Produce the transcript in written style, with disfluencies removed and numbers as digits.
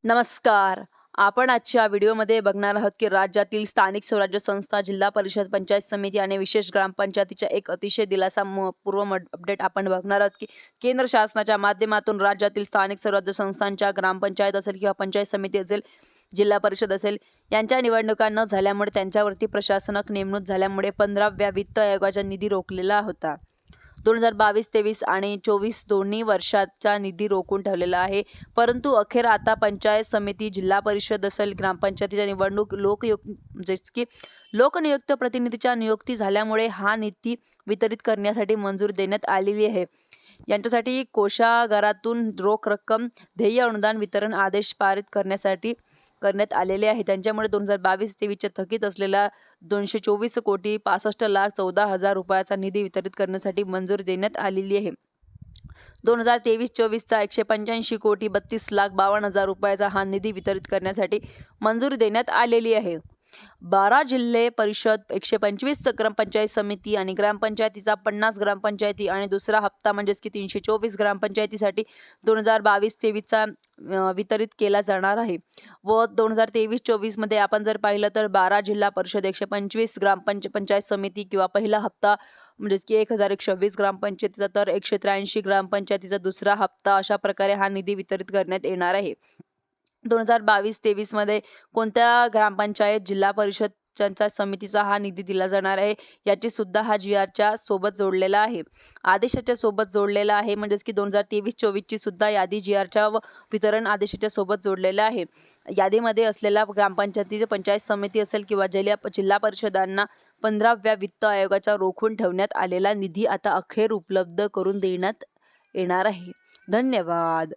नमस्कार. आपण आजच्या व्हिडिओमध्ये बघणार आहोत की राज्यातील स्थानिक स्वराज्य संस्था, जिल्हा परिषद, पंचायत समिती आणि विशेष ग्रामपंचायतीच्या एक अतिशय अपडेट आपण बघणार आहोत की केंद्र शासनाच्या माध्यमातून राज्यातील स्थानिक स्वराज्य संस्थांच्या ग्रामपंचायत असेल किंवा पंचायत समिती असेल, जिल्हा परिषद असेल, यांच्या निवडणुका न झाल्यामुळे त्यांच्यावरती प्रशासक नेमणूक झाल्यामुळे 15व्या वित्त आयोगाचा निधी रोखलेला होता. 2022-23 आणि 24 दोन्ही वर्षाचा निधी रोखून ठेवलेला आहे. परंतु अखेर आता पंचायत समिती, जिल्हा परिषद असेल, ग्रामपंचायतीच्या निवडणूक जसे की लोकनियुक्त प्रतिनिधीच्या नियुक्ती झाल्यामुळे हा निधी वितरित करण्यासाठी मंजुरी देण्यात आलेली आहे. यांच्यासाठी कोषागारातून रोख रक्कम, ध्येय अनुदान वितरण आदेश पारित करण्यात आलेले आहे. त्यांच्यामुळे 2022-23 थकीत असलेला 224,65,14,14,000 रुपयाचा निधी वितरित करण्यासाठी मंजुरी देण्यात आलेली आहे. 2023-24चा 185,32,52,000 रुपयाचा हा निधी वितरित करण्यासाठी मंजुरी देण्यात आलेली आहे. 12 जिल्हे परिषद, 125 ग्रामपंचायत समिती आणि ग्रामपंचायतीचा 50 ग्रामपंचायती आणि दुसरा हप्ता म्हणजेच की 324 ग्रामपंचायतीसाठी 2022-23चा वितरित केला जाणार आहे. व 2023-24 मध्ये आपण जर पाहिलं तर 12 जिल्हा परिषद, 125 पंचायत समिती किंवा पहिला हप्ता म्हणजेच की 1,120 ग्रामपंचायतीचा तर 183 ग्रामपंचायतीचा दुसरा हप्ता, अशा प्रकारे हा निधी वितरित करण्यात येणार आहे. 2022-23 मध्ये कोणत्या ग्रामपंचायत, जिल्हा परिषद, पंचायत समितीचा हा निधी दिला जाणार आहे याची सुद्धा हा GRच्या सोबत जोडलेला आहे, आदेशाच्या सोबत जोडलेला आहे. म्हणजेच की 2023-24 ची सुद्धा यादी GRच्या व वितरण आदेशाच्या सोबत जोडलेला आहे. यादीमध्ये असलेल्या ग्रामपंचायतीची, पंचायत समिती असेल किंवा जिल्हा परिषदांना 15व्या वित्त आयोगाचा रोखून ठेवण्यात आलेला निधी आता अखेर उपलब्ध करून देण्यात येणार आहे. धन्यवाद.